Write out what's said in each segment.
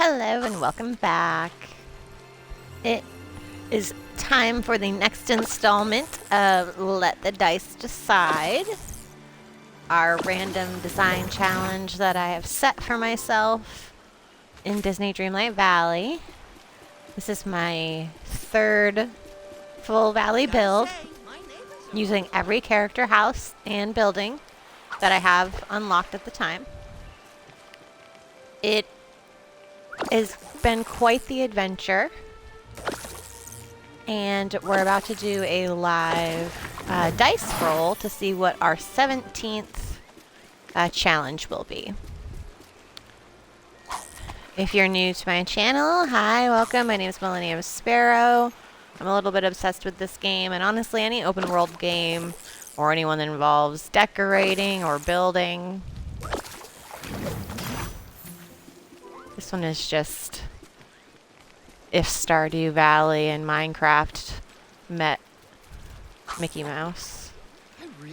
Hello and welcome back. It is time for the next installment of Let the Dice Decide, our random design challenge that I have set for myself in Disney Dreamlight Valley. This is my third full valley build, using every character, house, and building that I have unlocked at the time. It has been quite the adventure, and we're about to do a live dice roll to see what our 17th challenge will be. If you're new to my channel, hi, welcome. My name is Millennium Sparrow. I'm a little bit obsessed with this game, and honestly any open world game or anyone that involves decorating or building. This one is just if Stardew Valley and Minecraft met Mickey Mouse.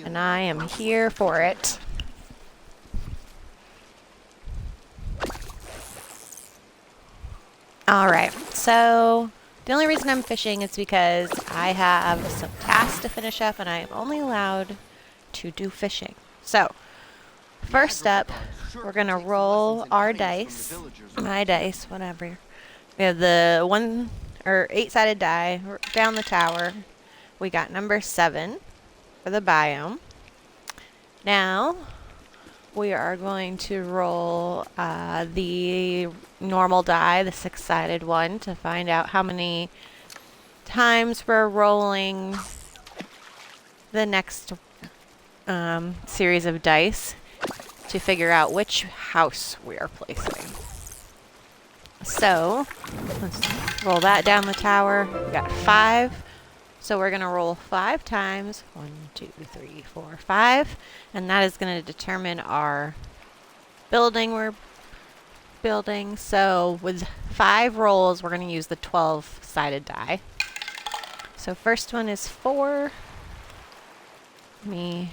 And I am here for it. Alright, so the only reason I'm fishing is because I have some tasks to finish up and I am only allowed to do fishing. So, first up, we're going to roll our dice. My dice, whatever. We have the 8-sided die down the tower. We got number 7 for the biome. Now, we are going to roll the normal die, the 6-sided one, to find out how many times we're rolling the next series of dice to figure out which house we are placing. So, let's roll that down the tower. We got 5. So we're going to roll 5 times. 1, 2, 3, 4, 5. And that is going to determine our building we're building. So with 5 rolls, we're going to use the 12-sided die. So first one is 4. Let me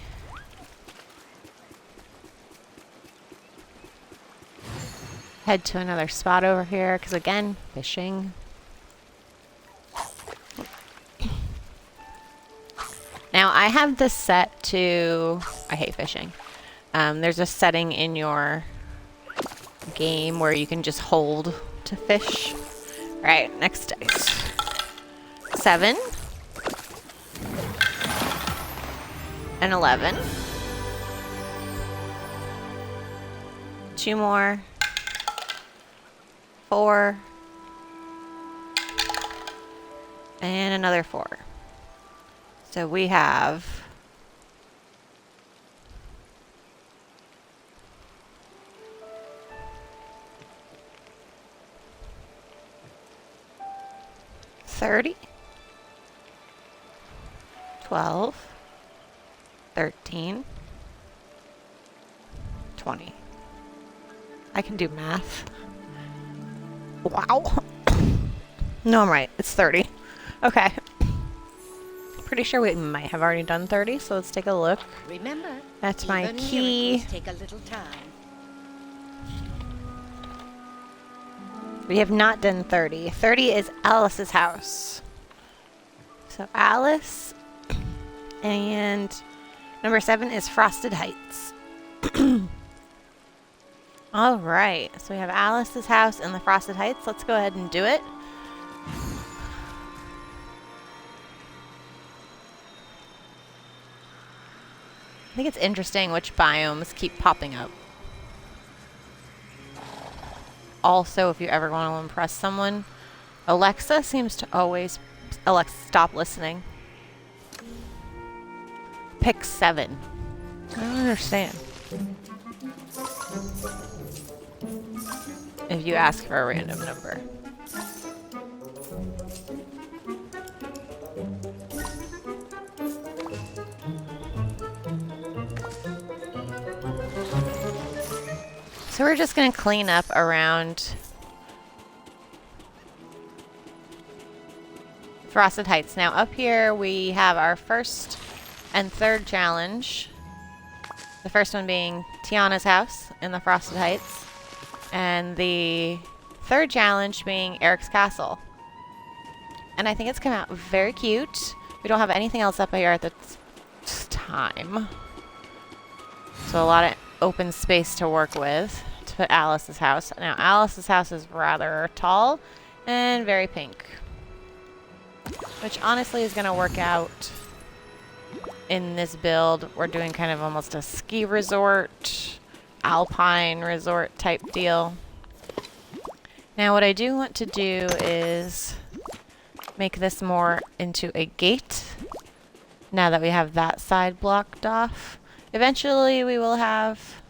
head to another spot over here, because again, fishing. Now I have this set to, I hate fishing. There's a setting in your game where you can just hold to fish. Right, next dice. 7. And 11. 2 more. 4. And another 4. So we have 30, 12, 13, 20. I can do math. Wow. No, I'm right. It's 30. Okay. Pretty sure we might have already done 30, so let's take a look. Remember, that's my key. Take a little time. We have not done 30. 30 is Alice's house. So Alice, and number 7 is Frosted Heights. All right, so we have Alice's house and the Frosted Heights. Let's go ahead and do it. I think it's interesting which biomes keep popping up. Also, if you ever want to impress someone, Alexa seems to always... Alexa, stop listening. Pick 7. I don't understand. If you ask for a random number. So we're just going to clean up around Frosted Heights. Now up here we have our first and third challenge. The first one being Tiana's house in the Frosted Heights. And the third challenge being Eric's Castle. And I think it's come out very cute. We don't have anything else up here at this time. So a lot of open space to work with to put Alice's house. Now Alice's house is rather tall and very pink. Which honestly is going to work out in this build. We're doing kind of almost a ski resort, alpine resort type deal. Now what I do want to do is make this more into a gate now that we have that side blocked off. Eventually we will have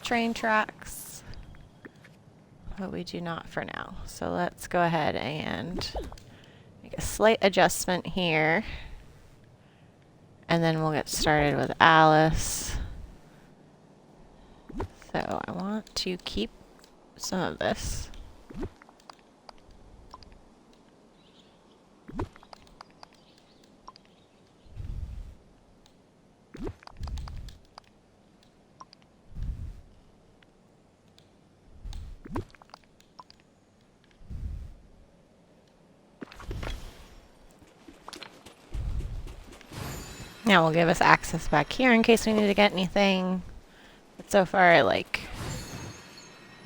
train tracks, but we do not for now. So let's go ahead and make a slight adjustment here, and then we'll get started with Alice. So I want to keep some of this. Now will give us access back here in case we need to get anything. But so far I like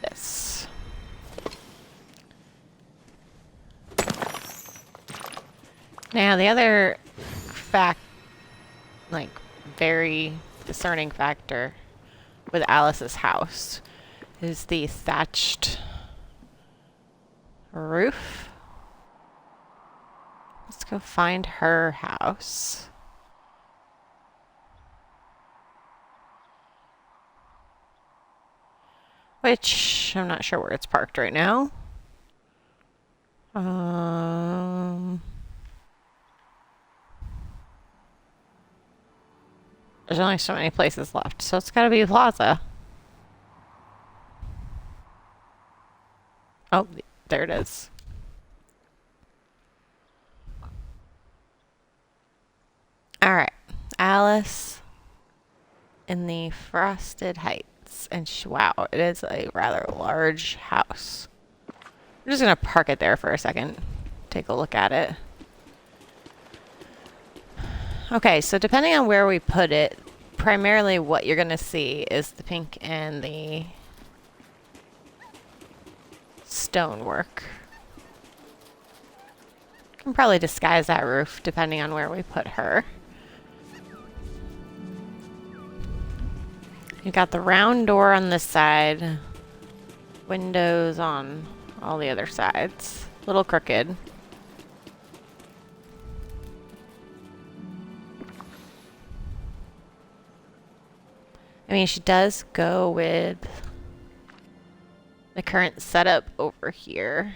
this. Now the other very discerning factor with Alice's house is the thatched roof. Let's go find her house. Which, I'm not sure where it's parked right now. There's only so many places left, so it's gotta be Plaza. Oh, there it is. Alright, Alice in the Frosted Heights. And wow, it is a rather large house. I'm just gonna park it there for a second. Take a look at it. Okay, so depending on where we put it, primarily what you're gonna see is the pink and the stonework. Can probably disguise that roof depending on where we put her. You got the round door on this side, windows on all the other sides. A little crooked. I mean, she does go with the current setup over here.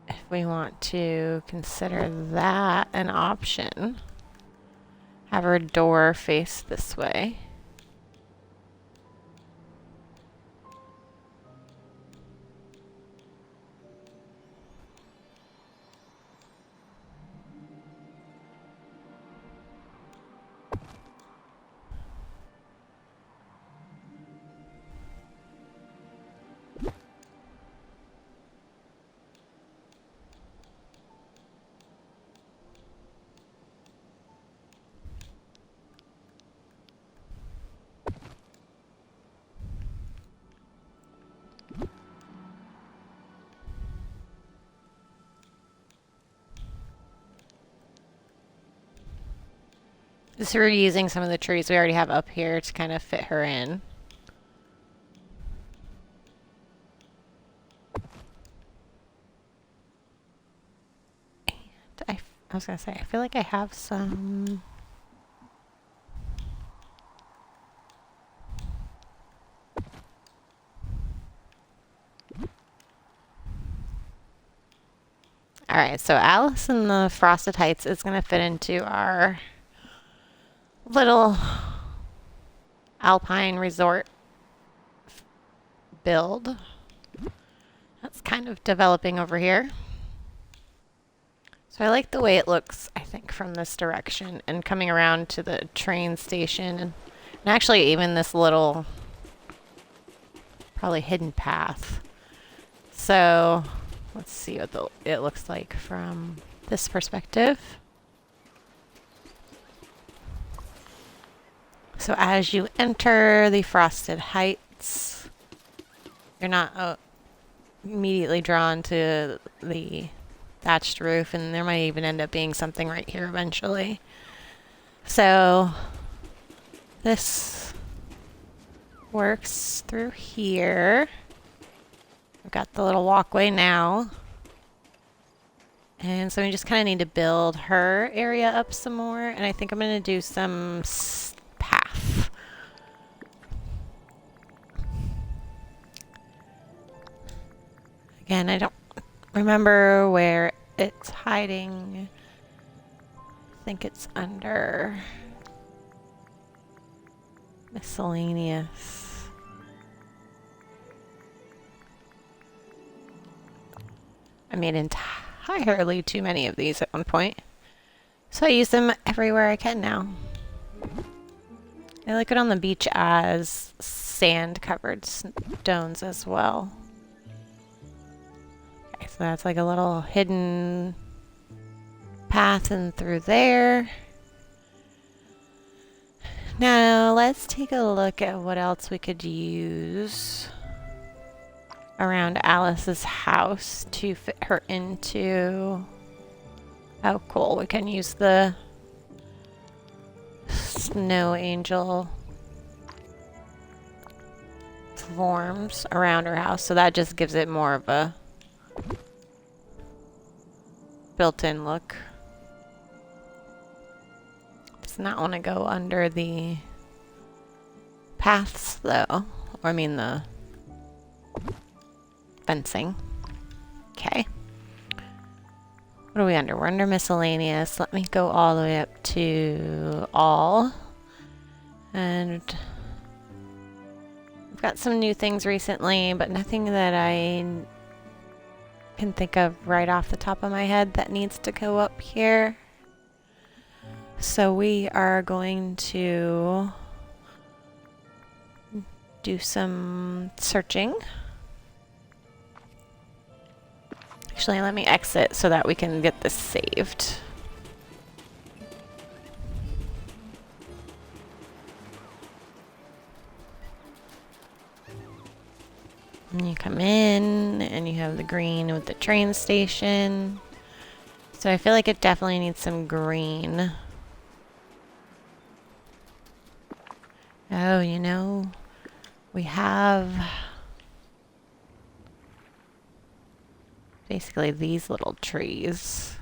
If we want to consider that an option. Have her door face this way. Just reusing some of the trees we already have up here to kind of fit her in. And I was gonna say, I feel like I have some... Alright, so Alice in the Frosted Heights is gonna fit into our little alpine resort build. That's kind of developing over here. So I like the way it looks, I think, from this direction and coming around to the train station and actually even this little Probably hidden path. So let's see what it looks like from this perspective. So as you enter the Frosted Heights, you're not immediately drawn to the thatched roof, and there might even end up being something right here eventually. So this works through here. I've got the little walkway now. And so we just kind of need to build her area up some more. And I think I'm going to do some path. Again, I don't remember where it's hiding. I think it's under miscellaneous. I made entirely too many of these at one point. So I use them everywhere I can now. I like it on the beach as sand-covered stones as well. Okay, so that's like a little hidden path in through there. Now let's take a look at what else we could use around Alice's house to fit her into. Oh, cool. We can use the snow angel forms around her house. So that just gives it more of a built-in look. Does not want to go under the paths though. Or I mean the fencing. Okay. What are we under? We're under miscellaneous. Let me go all the way up to all. And I've got some new things recently, but nothing that I can think of right off the top of my head that needs to go up here. So we are going to do some searching. Actually, let me exit so that we can get this saved. And you come in and you have the green with the train station. So I feel like it definitely needs some green. Oh, you know, we have basically these little trees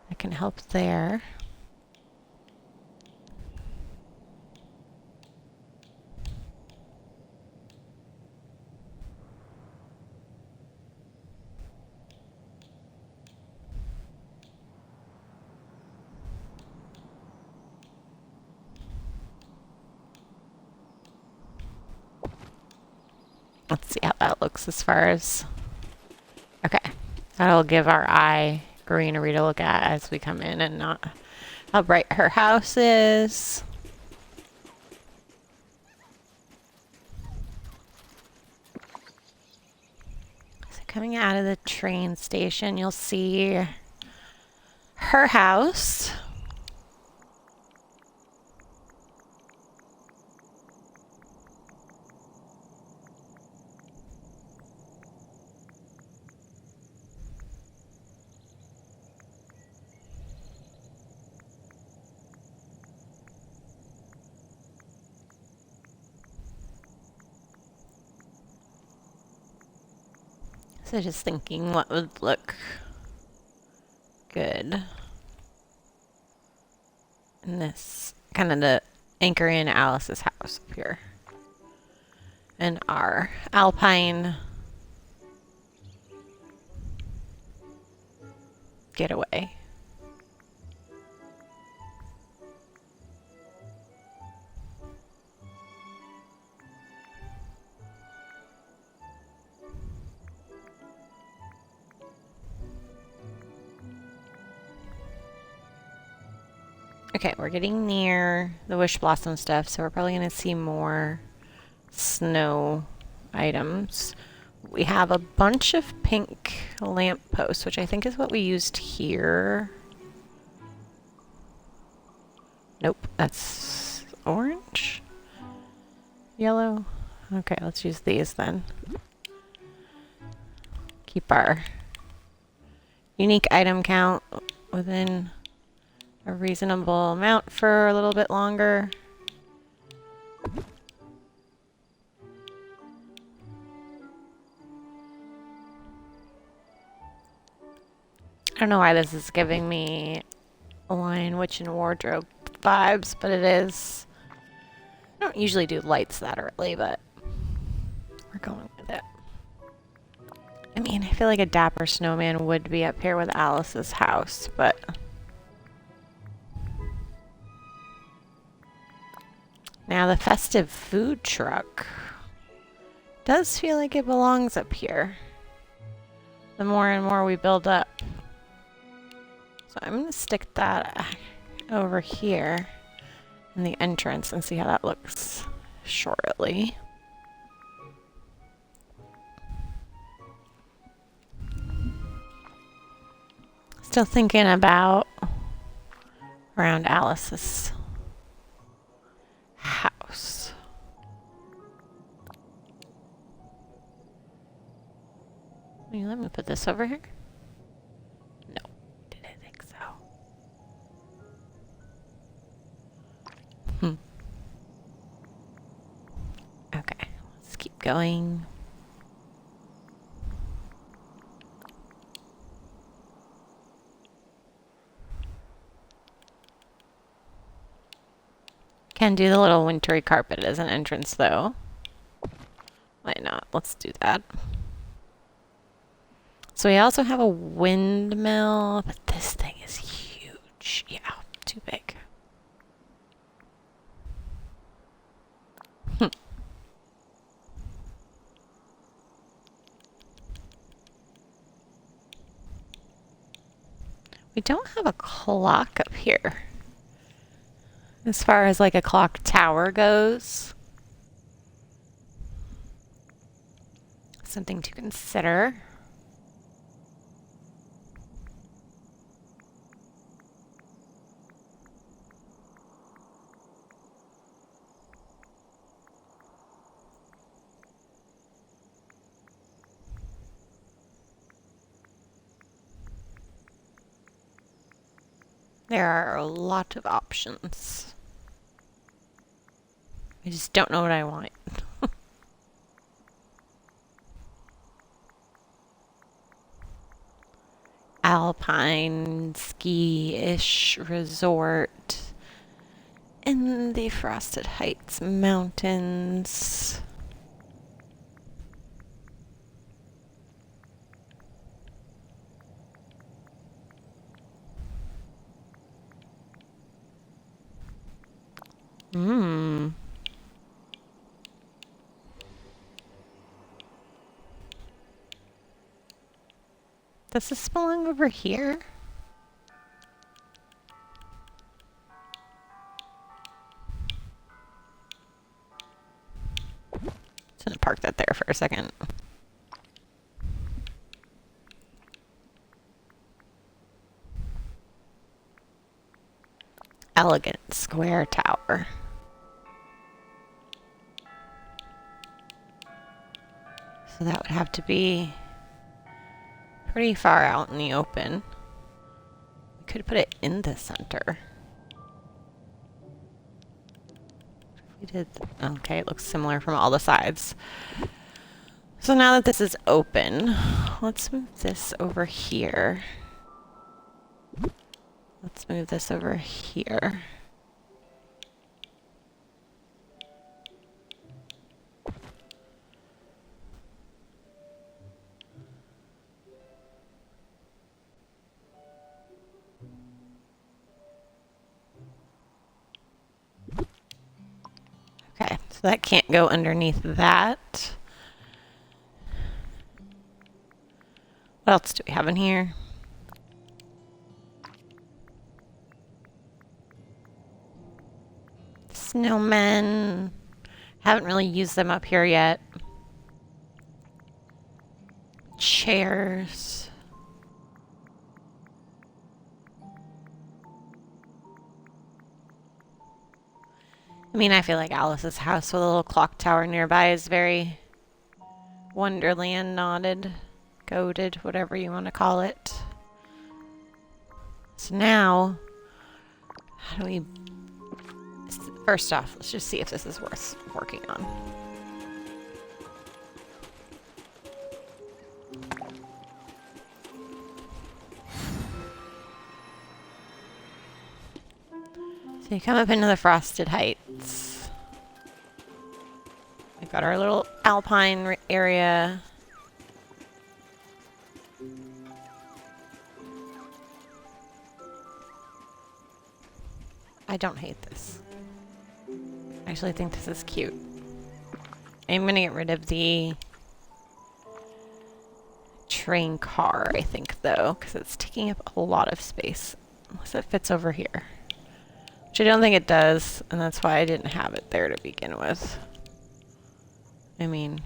that can help there. Let's see how that looks as far as... Okay. That'll give our eye greenery to look at as we come in and not how bright her house is. So coming out of the train station, you'll see her house. So just thinking what would look good. And this kind of to anchor in Alice's house up here. And our alpine getaway. Okay, we're getting near the Wish Blossom stuff, so we're probably going to see more snow items. We have a bunch of pink lampposts, which I think is what we used here. Nope, that's orange? Yellow? Okay, let's use these then. Keep our unique item count within a reasonable amount for a little bit longer. I don't know why this is giving me Lion, Witch, and Wardrobe vibes, but it is. I don't usually do lights that early, but we're going with it. I mean, I feel like a dapper snowman would be up here with Alice's house, but now the festive food truck does feel like it belongs up here. The more and more we build up. So I'm going to stick that over here in the entrance and see how that looks shortly. Still thinking about around Alice's house. Let me put this over here. No, didn't think so. Okay, let's keep going. Can do the little wintry carpet as an entrance though. Why not? Let's do that. So we also have a windmill, but this thing is huge. Yeah, too big. We don't have a clock up here. As far as like a clock tower goes. Something to consider. There are a lot of options. I just don't know what I want. Alpine ski-ish resort in the Frosted Heights Mountains. Does this belong over here? Just gonna park that there for a second. Elegant square tower. So that would have to be pretty far out in the open. We could put it in the center. We did. Okay, it looks similar from all the sides. So now that this is open, let's move this over here. Let's move this over here. Okay, so that can't go underneath that. What else do we have in here? Snowmen. Haven't really used them up here yet. Chairs. I mean, I feel like Alice's house with a little clock tower nearby is very Wonderland nodded, goated, whatever you want to call it. So now, how do we... First off, let's just see if this is worth working on. So you come up into the Frosted Heights. We've got our little alpine area. I don't hate this. I actually think this is cute. I'm gonna get rid of the train car, I think, though, because it's taking up a lot of space. Unless it fits over here. Which I don't think it does, and that's why I didn't have it there to begin with. I mean,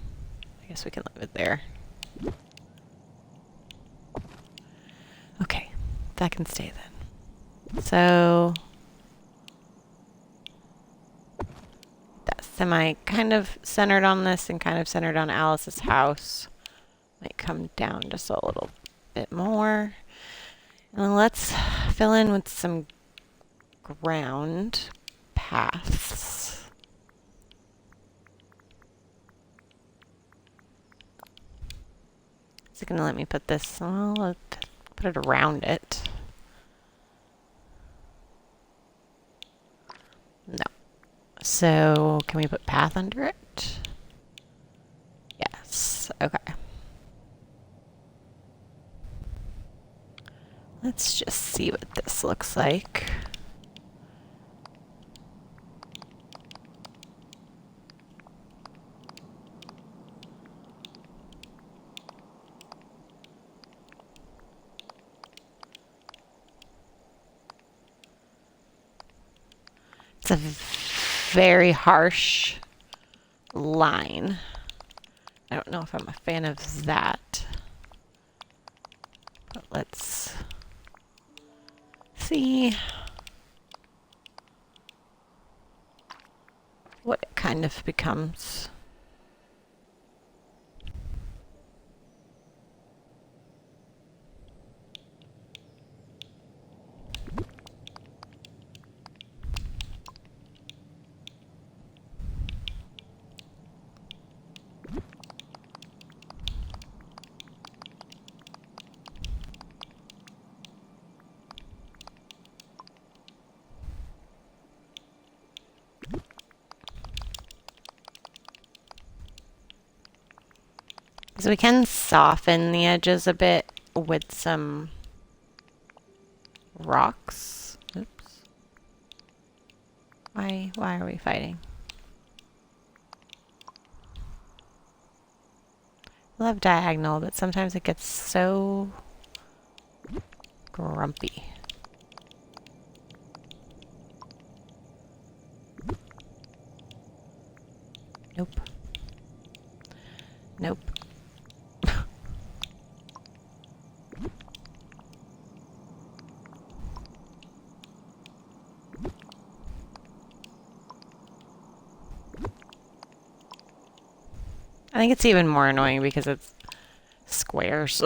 I guess we can leave it there. Okay, that can stay then. So... semi kind of centered on this and kind of centered on Alice's house. Might come down just a little bit more. And then let's fill in with some ground paths. Is it going to let me put this? Well, let's put it around it. No. So, can we put path under it? Yes. Okay. Let's just see what this looks like. It's a very harsh line. I don't know if I'm a fan of that. But let's see what it kind of becomes. So we can soften the edges a bit with some rocks. Oops. Why are we fighting? I love diagonal, but sometimes it gets so grumpy. Nope. Nope. I think it's even more annoying because it's squares.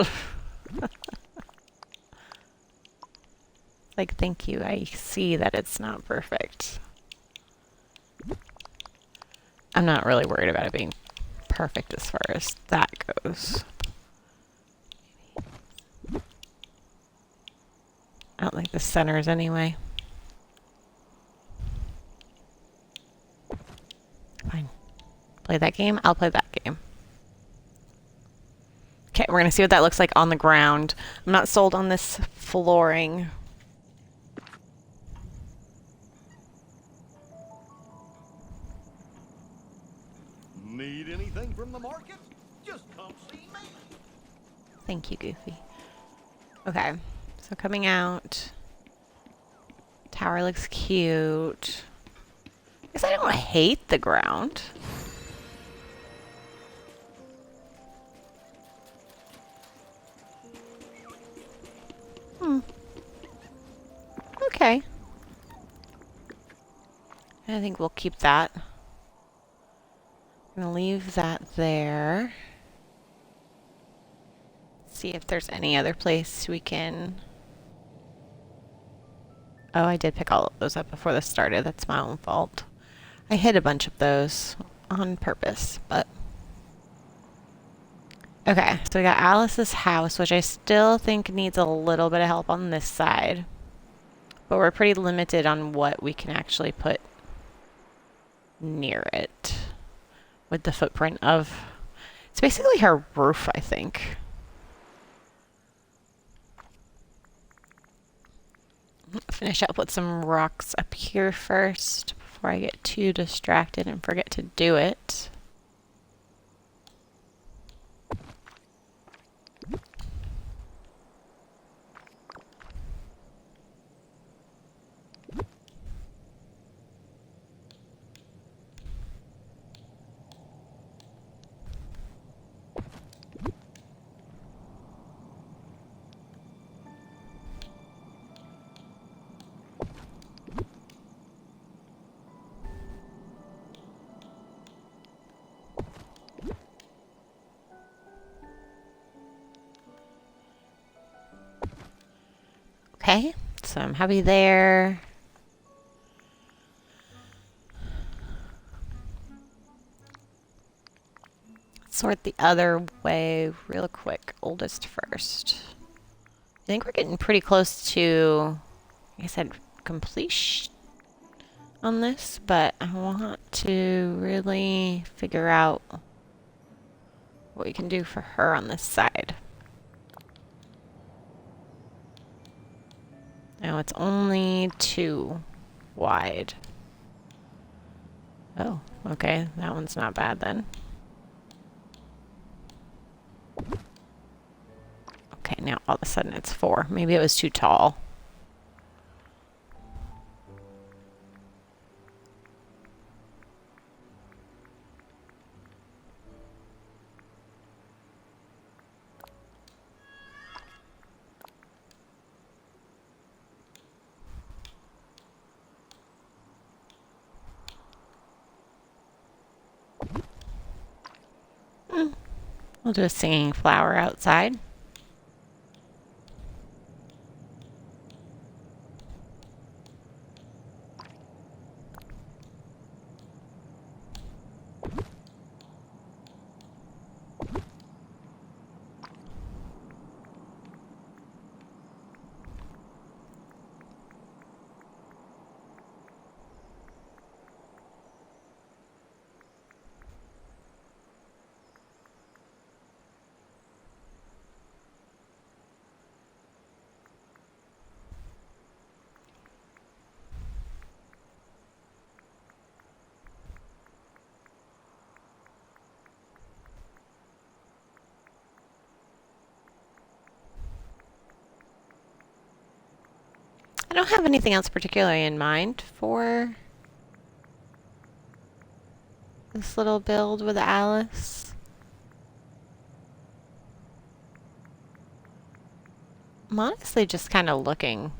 Like, thank you. I see that it's not perfect. I'm not really worried about it being perfect as far as that goes. I don't think this centers anyway. Fine. Play that game? I'll play that game. Okay, we're gonna see what that looks like on the ground. I'm not sold on this flooring. Need anything from the market? Just come see me. Thank you, Goofy. Okay, so coming out. Tower looks cute. Guess I don't hate the ground. Okay. I think we'll keep that. I'm gonna leave that there. See if there's any other place we can... Oh, I did pick all of those up before this started. That's my own fault. I hid a bunch of those on purpose, but... Okay, so we got Alice's house, which I still think needs a little bit of help on this side. But we're pretty limited on what we can actually put near it. With the footprint of... It's basically her roof, I think. Finish up with some rocks up here first before I get too distracted and forget to do it. Okay, so I'm happy there. Sort the other way real quick. Oldest first. I think we're getting pretty close to, like I said, completion on this, but I want to really figure out what we can do for her on this side. Now it's only 2 wide. Oh, okay. That one's not bad then. Okay, now all of a sudden it's 4. Maybe it was too tall. We'll do a singing flower outside. I don't have anything else particularly in mind for this little build with Alice. I'm honestly just kind of looking.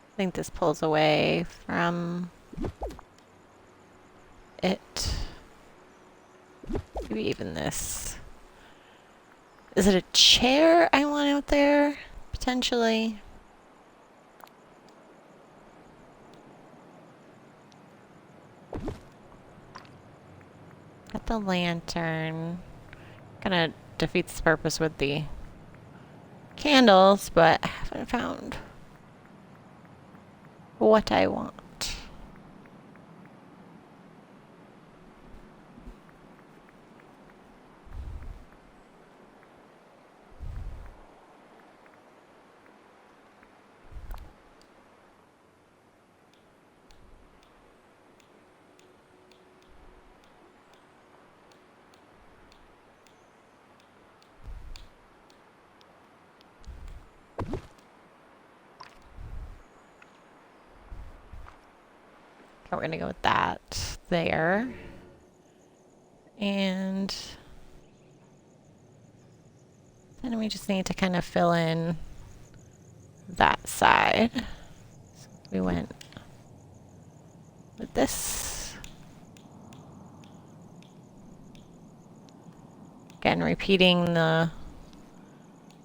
I think this pulls away from it. Maybe even this. Is it a chair I want out there? Potentially. Got the lantern. Kinda defeats the purpose with the candles, but I haven't found what I want. we're gonna go with that there. And then we just need to kind of fill in that side. So we went with this. Again, repeating the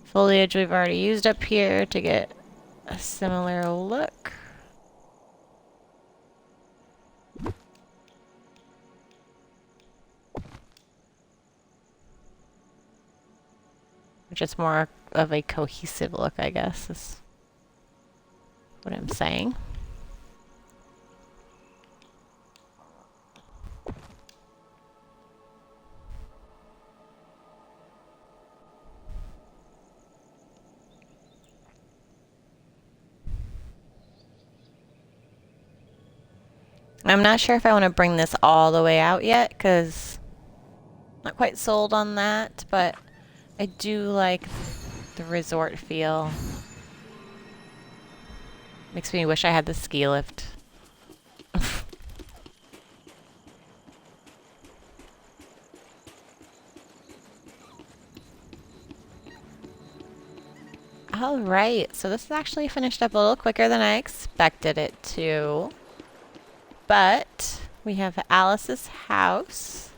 foliage we've already used up here to get a similar look. Just more of a cohesive look, I guess, is what I'm saying. I'm not sure if I want to bring this all the way out yet, because I'm not quite sold on that, but I do like the resort feel. Makes me wish I had the ski lift. Alright, so this is actually finished up a little quicker than I expected it to. But we have Alice's house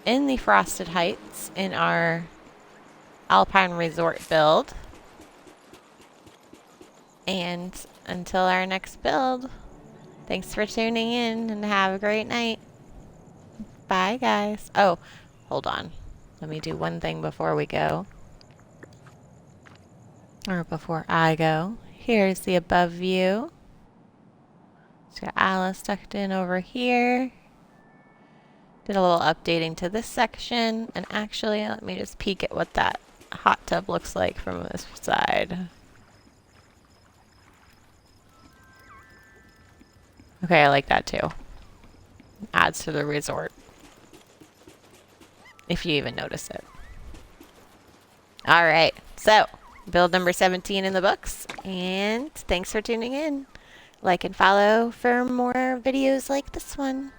in the Frosted Heights in our Alpine Resort build. And until our next build, thanks for tuning in and have a great night. Bye, guys. Oh, hold on. Let me do one thing before we go. Or before I go. Here's the above view. It's got Alice tucked in over here. Did a little updating to this section. And actually, let me just peek at what that hot tub looks like from this side. Okay, I like that too. Adds to the resort. If you even notice it. Alright, so build number 17 in the books. And thanks for tuning in. Like and follow for more videos like this one.